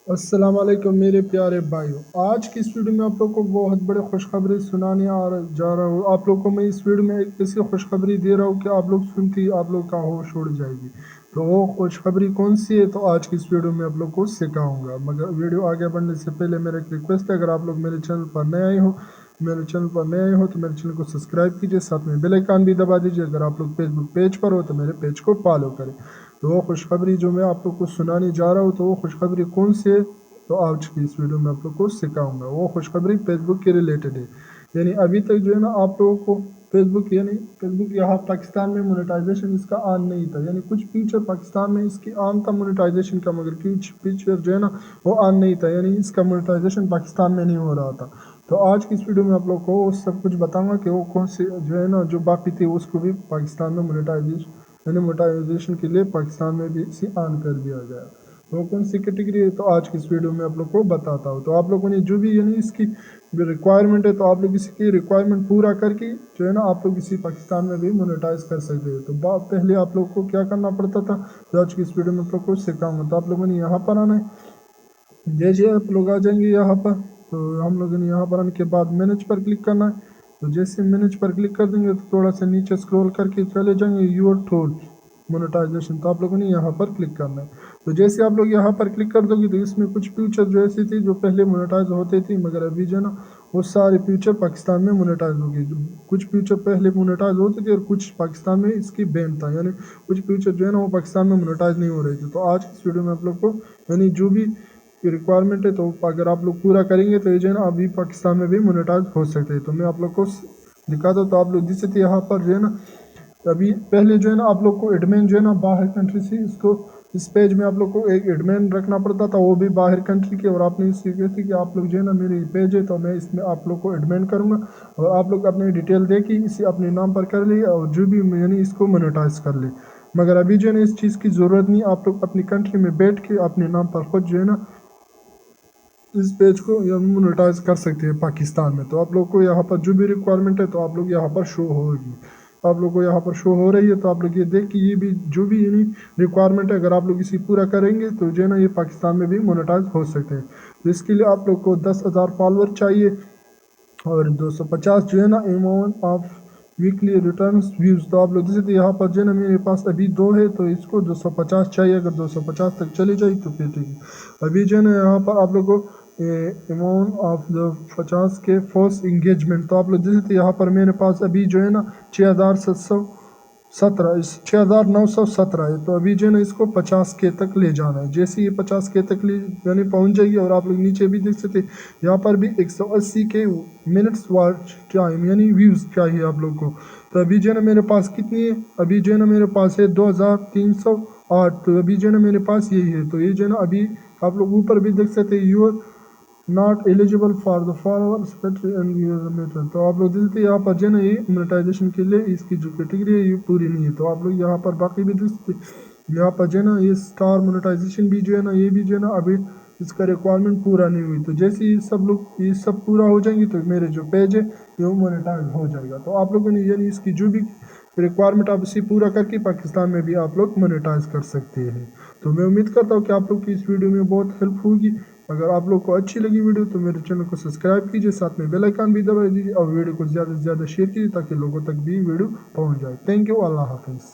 अस्सलाम वालेकुम मेरे प्यारे भाइयों। आज की इस वीडियो में आप लोग को बहुत बड़े खुशखबरी सुनाने जा रहा हूँ। आप लोग को मैं इस वीडियो में एक ऐसी खुशखबरी दे रहा हूँ कि आप लोग सुनते ही आप लोग का होश उड़ जाएगी। तो वो खुशखबरी कौन सी है, तो आज की इस वीडियो में आप लोग को सिखाऊंगा। मगर वीडियो आगे बढ़ने से पहले मेरा एक रिक्वेस्ट है, अगर आप लोग मेरे चैनल पर नए हो तो मेरे चैनल को सब्सक्राइब कीजिए, साथ में बेल आइकन भी दबा दीजिए। अगर आप लोग फेसबुक पेज पर हो तो मेरे पेज को फॉलो करें। तो वो खुशखबरी जो मैं आप लोग को सुनाने जा रहा हूँ, तो वो खुशखबरी कौन सी है, तो आज की इस वीडियो में आप लोग को सिखाऊंगा। वो खुशखबरी फेसबुक के रिलेटेड है। यानी अभी तक जो है ना आप लोगों को फेसबुक यहाँ पाकिस्तान में मोनेटाइजेशन इसका ऑन नहीं था। यानी कुछ फीचर पाकिस्तान में इसकी ऑन था मोनेटाइजेशन का, मगर कुछ फीचर जो है ना वो ऑन नहीं था। यानी इसका मोनेटाइजेशन पाकिस्तान में नहीं हो रहा था। तो आज की इस वीडियो में आप लोग को सब कुछ बताऊंगा कि वो कौन से जो है ना जो बाकी थी उसको भी पाकिस्तान में मोनेटाइजेशन के लिए पाकिस्तान में भी इसे ऑन कर दिया गया। तो कौन सी कैटेगरी है, तो आज की इस वीडियो में आप लोग को बताता हूँ। तो आप लोगों ने जो भी यानी इसकी रिक्वायरमेंट है, तो आप लोग इसकी रिक्वायरमेंट पूरा करके जो है ना आप लोग इसी पाकिस्तान में भी मोनेटाइज कर सकते हैं। तो पहले आप लोग को क्या करना पड़ता था, तो आज की इस वीडियो में आप लोग को सिखाऊंगा। तो आप लोगों ने यहाँ पर आना है। जैसे आप लोग आ जाएंगे यहाँ पर, तो हम लोगों ने यहाँ पर आने के बाद मैनेज पर क्लिक करना है। तो जैसे मैनेज पर क्लिक कर देंगे तो थोड़ा सा नीचे स्क्रॉल करके चले जाएंगे योर टूल मोनेटाइजेशन। तो आप लोगों ने यहाँ पर क्लिक करना है। तो जैसे आप लोग यहाँ पर क्लिक कर दोगे तो इसमें कुछ फ्यूचर जो ऐसी थी जो पहले मोनेटाइज होते थी, मगर अभी जो है ना वो सारे फ्यूचर पाकिस्तान में मोनेटाइज हो गए। कुछ फ्यूचर पहले मोनेटाइज होते थे और कुछ पाकिस्तान में इसकी बैन था। यानी कुछ फ्यूचर जो है ना वो पाकिस्तान में मोनेटाइज नहीं हो रहे थे। तो आज इस वीडियो में आप लोग को यानी जो भी रिक्वायरमेंट है, तो अगर आप लोग पूरा करेंगे तो ये जो है ना अभी पाकिस्तान में भी मोनेटाइज हो सकते हैं। तो मैं आप लोग को दिखाता हूँ। तो आप लोग जिससे यहाँ पर जो है ना अभी पहले जो है ना आप लोग को एडमिन जो है ना बाहर कंट्री से इसको इस पेज में आप लोग को एक एडमिन रखना पड़ता था, वो भी बाहर कंट्री के। और आपने इसी कहती कि आप लोग जो है ना मेरे पेज है तो मैं इसमें आप लोग को एडमिन करूँगा और आप लोग अपनी डिटेल दे के इसे अपने नाम पर कर लिए और जो भी यानी इसको मोनेटाइज कर ले। मगर अभी जो है ना इस चीज़ की ज़रूरत नहीं। आप लोग अपनी कंट्री में बैठ के अपने नाम पर खुद जो है ना इस पेज को मोनेटाइज कर सकते हैं पाकिस्तान में। तो आप लोग को यहाँ पर जो भी रिक्वायरमेंट है, तो आप लोग यहाँ पर शो होगी। आप लोग को यहाँ पर शो हो रही है, तो आप लोग ये देख कि ये भी जो भी यानी रिक्वायरमेंट है, अगर आप लोग इसी पूरा करेंगे तो जो है ना ये पाकिस्तान में भी मोनेटाइज हो सकते हैं। तो इसके लिए आप लोग को 10,000 फॉलोअर चाहिए और 250 जो है ना amount of weekly returns views. तो आप लोग जैसे तो यहाँ पर जो है ना मेरे पास अभी 2 है, तो इसको 250 चाहिए। अगर 250 तक चली जाए तो फिर ठीक है। अभी जो है ना यहाँ पर आप लोग को अमाउंट ऑफ द 50 के फर्स्ट इंगेजमेंट। तो आप लोग जैसे तो यहाँ पर मेरे पास अभी जो है ना 6,717 इस 6,917 है। तो अभी जो है ना इसको 50 के तक ले जाना है। जैसे ये 50 के तक ले यानी पहुँच जाएगी, और आप लोग नीचे भी देख सकते यहाँ पर भी 180 के मिनट्स वॉच टाइम यानी व्यूज़ चाहिए आप लोग को। तो अभी जो है ना मेरे पास कितनी है, अभी जो है ना मेरे पास है 2,308। तो अभी जो है ना मेरे पास यही है। तो ये जो है ना अभी आप लोग ऊपर भी देख सकते हैं you're not eligible for the followers and. तो आप लोग देखते हैं यहाँ पर जो है ना ये मोनेटाइजेशन के लिए इसकी जो कैटेगरी है ये पूरी नहीं है। तो आप लोग यहाँ पर बाकी भी देख सकते हैं। यहाँ पर जो है ना ये स्टार मोनेटाइजेशन भी जो है ना ये भी जो है ना अभी इसका रिक्वायरमेंट पूरा नहीं हुई। तो जैसे ये सब पूरा हो जाएंगे तो मेरे जो पेज है ये मोनेटाइज हो जाएगा। तो आप लोगों ने यानी इसकी जो भी रिक्वायरमेंट आप इसे पूरा करके पाकिस्तान में भी आप लोग मोनेटाइज कर सकते हैं। तो मैं उम्मीद करता हूँ कि आप लोग की इस वीडियो में बहुत हेल्प होगी। अगर आप लोग को अच्छी लगी वीडियो तो मेरे चैनल को सब्सक्राइब कीजिए, साथ में बेल आइकन भी दबा दीजिए और वीडियो को ज़्यादा से ज़्यादा शेयर कीजिए ताकि लोगों तक भी वीडियो पहुँच जाए। Thank you. अल्लाह हाफिज़।